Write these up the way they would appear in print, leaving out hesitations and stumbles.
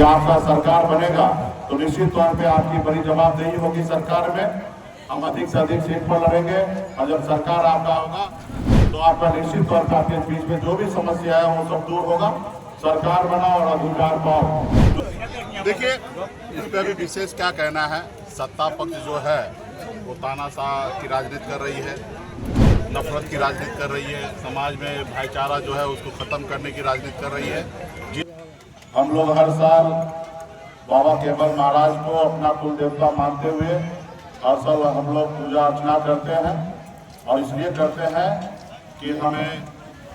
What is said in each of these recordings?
आपका सरकार बनेगा तो निश्चित तौर पे आपकी बड़ी जवाबदेही होगी सरकार में। हम अधिक से अधिक सीट पर लड़ेंगे और जब सरकार आपका होगा तो आपका निश्चित तौर पर आपके बीच में जो भी समस्या है वो सब दूर होगा। सरकार बनाओ और अधिकार पाओ। देखिए, इस पर अभी विशेष क्या कहना है। सत्ता पक्ष जो है वो तानाशाह की राजनीति कर रही है, नफरत की राजनीति कर रही है, समाज में भाईचारा जो है उसको खत्म करने की राजनीति कर रही है। हम लोग हर साल बाबा केवल महाराज को अपना कुल देवता मानते हुए हर साल हम लोग पूजा अर्चना करते हैं और इसलिए करते हैं कि हमें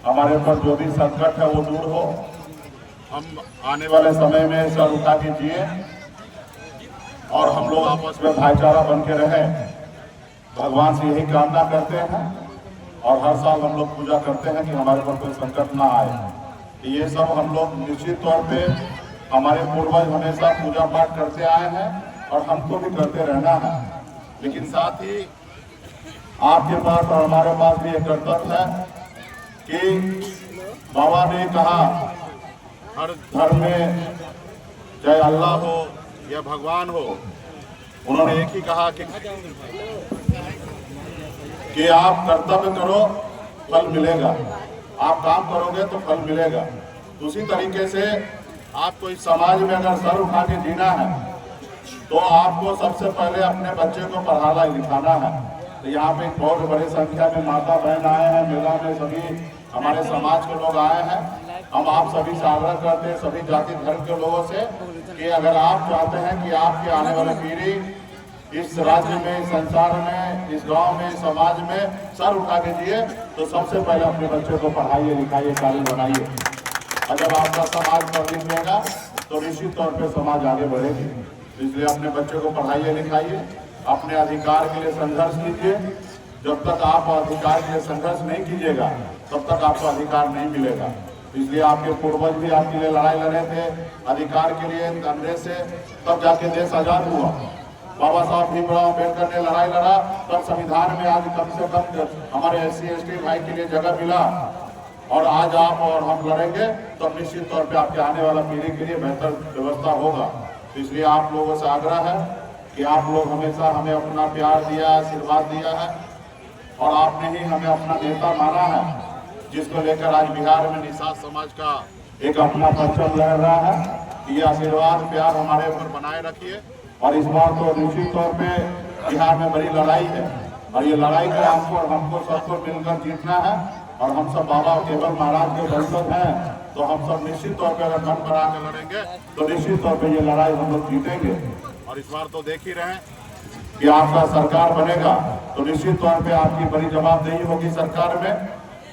हमारे ऊपर जो भी संकट है वो दूर हो, हम आने वाले समय में सर उठा के जिए और हम लोग आपस में भाईचारा बन के रहें। भगवान से यही कामना करते हैं और हर साल हम लोग पूजा करते हैं कि हमारे ऊपर कोई संकट ना आए। ये सब हम लोग निश्चित तौर पे हमारे पूर्वज हमेशा पूजा पाठ करते आए हैं और हमको भी करते रहना है। लेकिन साथ ही आपके पास और हमारे पास भी एक कर्तव्य है कि बाबा ने कहा हर धर्म में चाहे अल्लाह हो या भगवान हो, उन्होंने एक ही कहा कि आप कर्तव्य करो फल मिलेगा, आप काम करोगे तो फल मिलेगा। उसी तरीके से आपको इस समाज में अगर सर उठा के जीना है तो आपको सबसे पहले अपने बच्चे को पढ़ाना लिखाना है। तो यहाँ पे बहुत बड़ी संख्या में माता बहन आए हैं, मेला में सभी हमारे समाज के लोग आए हैं। हम आप सभी से आग्रह करते हैं, सभी जाति धर्म के लोगों से, कि अगर आप चाहते हैं कि आपकी आने वाली पीढ़ी इस राज्य में, इस संसार में, इस गांव में, इस समाज में सर उठा के जिए तो सबसे पहले अपने बच्चे को पढ़ाइए, लिखाइए, काबिल बनाइए। और जब आपका समाज पर लिख लेगा तो निश्चित तौर पे समाज आगे बढ़ेगी। इसलिए अपने बच्चे को पढ़ाइए, लिखाइए, अपने अधिकार के लिए संघर्ष कीजिए। जब तक आप अधिकार के लिए संघर्ष नहीं कीजिएगा तब तक आपको अधिकार नहीं मिलेगा। इसलिए आपके पूर्वज भी आपके लिए लड़ाई लड़े थे अधिकार के लिए अंग्रेज से, तब जाके देश आजाद हुआ। बाबा साहब भीमराव अम्बेडकर ने लड़ाई लड़ा, तब संविधान में आज कम से कम हमारे SC ST भाई के लिए जगह मिला। और आज आप और हम लड़ेंगे तो निश्चित तौर पे आपके आने वाला पीढ़ी के लिए बेहतर व्यवस्था होगा। इसलिए आप लोगों से आग्रह है कि आप लोग हमेशा हमें अपना प्यार दिया, आशीर्वाद दिया है और आपने ही हमें अपना नेता माना है, जिसको लेकर आज बिहार में निषाद समाज का एक अपना परचम लहर रहा है। ये आशीर्वाद प्यार हमारे ऊपर बनाए रखिए। और इस बार तो निश्चित तौर पे बिहार में बड़ी लड़ाई है और ये लड़ाई को हमको सबको मिलकर जीतना है। और हम सब बाबा केवल महाराज के वंशज हैं तो हम सब निश्चित तौर पे अगर मन बना के लड़ेंगे तो निश्चित तौर पे ये लड़ाई हम लोग जीतेंगे। और इस बार तो देख ही रहे हैं कि आपका सरकार बनेगा तो निश्चित तौर पे आपकी बड़ी जवाबदेही होगी सरकार में।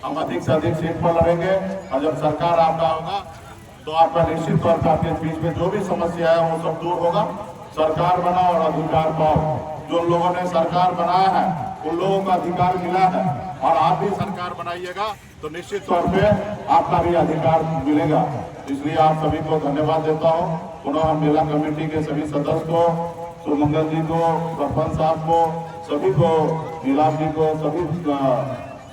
हम अधिक से अधिक सीट पर लड़ेंगे और जब सरकार आपका होगा तो आपका निश्चित तौर पर आपके बीच में जो भी समस्या है वो सब दूर होगा। सरकार बनाओ और अधिकार पाओ। जो लोगों ने सरकार बनाया है उन लोगों को अधिकार मिला है और आप भी सरकार बनाइएगा तो निश्चित तौर पे आपका भी अधिकार मिलेगा। इसलिए आप सभी को धन्यवाद देता हूँ। पुनः मेला कमेटी के सभी सदस्य को, सुमंगल जी को, सरपंच साहब को, सभी को, नीलाम जी को, सभी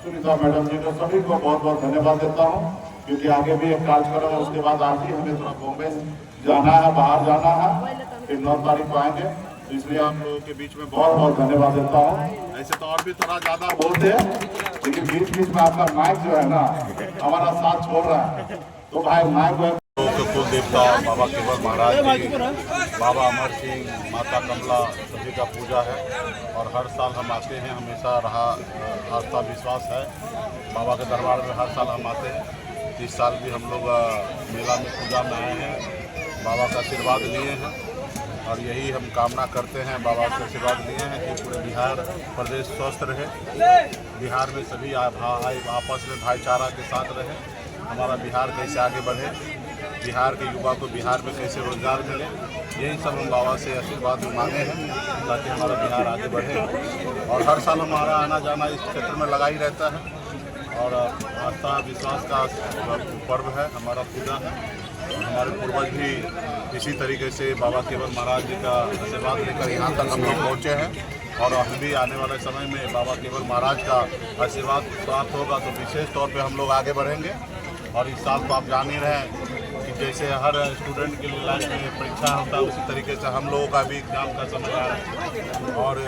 सुनीता मैडम जी को, सभी को बहुत बहुत धन्यवाद देता हूँ। क्योंकि आगे भी एक कार्यक्रम है, उसके बाद आज ही हमें थोड़ा बॉम्बे जाना है, बाहर जाना है, फिर 9 तारीख को आएंगे। तो इसलिए आप लोगों के बीच में बहुत बहुत धन्यवाद देता हूँ। ऐसे तो और भी थोड़ा ज्यादा बोलते हैं लेकिन बीच बीच में आपका माइक जो है ना हमारा साथ छोड़ रहा है, तो भाई माइक कुल देवता बाबा केवल महाराज जी, बाबा अमर सिंह, माता कमला, सभी का पूजा है और हर साल हम आते हैं। हमेशा रहा आस्था विश्वास है बाबा के दरबार में, हर साल हम आते हैं। इस साल भी हम लोग मेला में पूजा में आए हैं, बाबा का आशीर्वाद लिए हैं और यही हम कामना करते हैं, बाबा से आशीर्वाद लिए हैं कि पूरे बिहार प्रदेश स्वस्थ रहे, बिहार में सभी आपस में भाईचारा के साथ रहे, हमारा बिहार कैसे आगे बढ़े, बिहार के युवा को बिहार में कैसे रोजगार मिले, यही सब हम बाबा से आशीर्वाद मांगे हैं ताकि हमारा बिहार आगे बढ़े। और हर साल हमारा आना जाना इस क्षेत्र में लगा ही रहता है और आस्था विश्वास का पर्व है, हमारा पूजा है। हमारे पूर्वज भी इसी तरीके से बाबा केवल महाराज जी का आशीर्वाद लेकर यहाँ तक हम लोग पहुँचे हैं और हम भी आने वाले समय में बाबा केवल महाराज का आशीर्वाद प्राप्त होगा तो विशेष तौर पे हम लोग आगे बढ़ेंगे। और इस साल तो आप जान ही रहे हैं कि जैसे हर स्टूडेंट के लिए लास्ट में परीक्षा होता है, उसी तरीके से हम लोगों का भी एग्जाम का समय आ रहा है और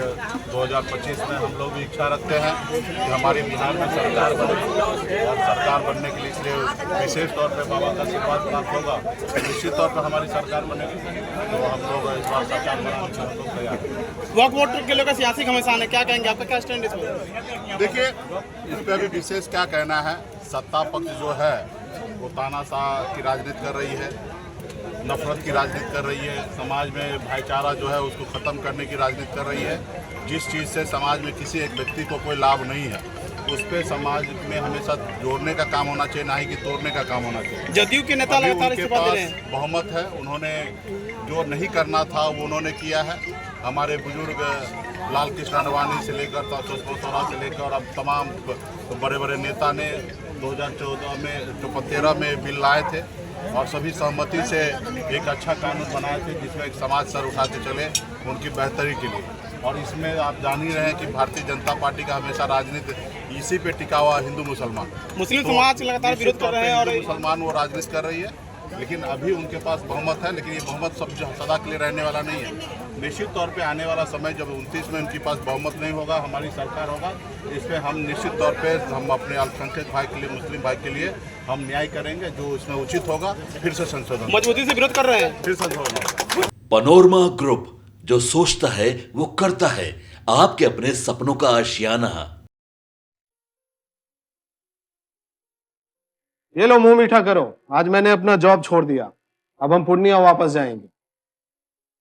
2025 में हम लोग भी इच्छा रखते हैं कि हमारे बिहार में सरकार बने और सरकार बनने के लिए इसलिए विशेष तौर पे बाबा का आशीर्वाद प्राप्त होगा। निश्चित तौर पर हमारी सरकार बनेगी तो हम लोग इस बार सरकार बनाने के हम लोग तैयार हैं। वक्त वोट के लोग का सियासी घमासान है, क्या कहेंगे, आपका क्या स्टैंड इसमें? देखिए, इस पर अभी विशेष क्या कहना है। सत्ता पक्ष जो है वो तानाशाह की राजनीति कर रही है, नफरत की राजनीति कर रही है, समाज में भाईचारा जो है उसको ख़त्म करने की राजनीति कर रही है। जिस चीज़ से समाज में किसी एक व्यक्ति को कोई लाभ नहीं है उस पर समाज में हमेशा जोड़ने का काम होना चाहिए, ना ही कि तोड़ने का काम होना चाहिए। जदयू के नेता लगातार उनके इस्तीफा दे रहे पास हैं। बहुमत है, उन्होंने जो नहीं करना था वो उन्होंने किया है। हमारे बुजुर्ग लाल कृष्ण आडवाणी से लेकर सुषमा स्वराज से लेकर और अब तमाम बड़े बड़े नेता ने 2014 में 2013 में बिल लाए थे और सभी सहमति से एक अच्छा कानून बनाए थे जिसमें एक समाज सर उठा के चले उनकी बेहतरी के लिए। और इसमें आप जान ही रहे हैं कि भारतीय जनता पार्टी का हमेशा राजनीति इसी पे टिका हुआ हिंदू मुसलमान। मुस्लिम समाज लगातार विरोध कर रहे हैं और हिंदू मुसलमान वो राजनीति कर रही है, लेकिन अभी उनके पास बहुमत है, लेकिन ये बहुमत सब सदा के लिए रहने वाला नहीं है। निश्चित तौर पे आने वाला समय जब 29 में उनके पास बहुमत नहीं होगा, हमारी सरकार होगा, इस पर हम निश्चित तौर पे हम अपने अल्पसंख्यक भाई के लिए, मुस्लिम भाई के लिए हम न्याय करेंगे, जो इसमें उचित होगा फिर से संशोधन, मजबूती से विरोध कर रहे हैं। फिर संशोधन होगा। पनोरमा ग्रुप, जो सोचता है वो करता है, आपके अपने सपनों का आशियाना। ये लो, मुंह मीठा करो। आज मैंने अपना जॉब छोड़ दिया, अब हम पूर्णिया वापस जाएंगे।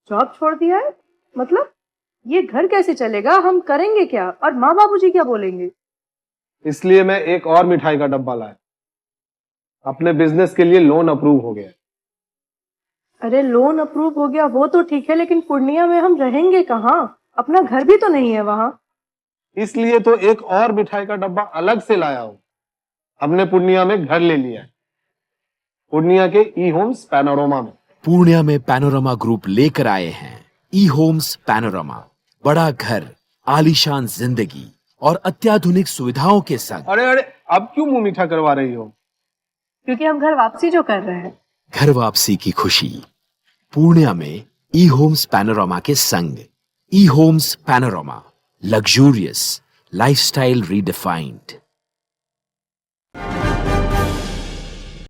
जॉब छोड़ दिया है? मतलब ये घर कैसे चलेगा? हम करेंगे क्या? और माँ बाबूजी क्या बोलेंगे? इसलिए मैं एक और मिठाई का डब्बा लाया। अपने बिजनेस के लिए लोन अप्रूव हो गया। अरे लोन अप्रूव हो गया वो तो ठीक है, लेकिन पूर्णिया में हम रहेंगे कहाँ? अपना घर भी तो नहीं है वहाँ। इसलिए तो एक और मिठाई का डब्बा अलग से लाया हूँ। हमने पूर्णिया में घर ले लिया है, पूर्णिया के ई होम्स पैनोरमा में। पूर्णिया में पैनोरमा ग्रुप लेकर आए हैं ई होम्स पैनोरमा। बड़ा घर, आलीशान जिंदगी और अत्याधुनिक सुविधाओं के संग। अरे अरे, अब क्यों मुंह मीठा करवा रही हो? क्योंकि हम घर वापसी जो कर रहे हैं। घर वापसी की खुशी पूर्णिया में ई होम्स पैनोरमा के संग। ई Homes Panorama, luxurious lifestyle redefined.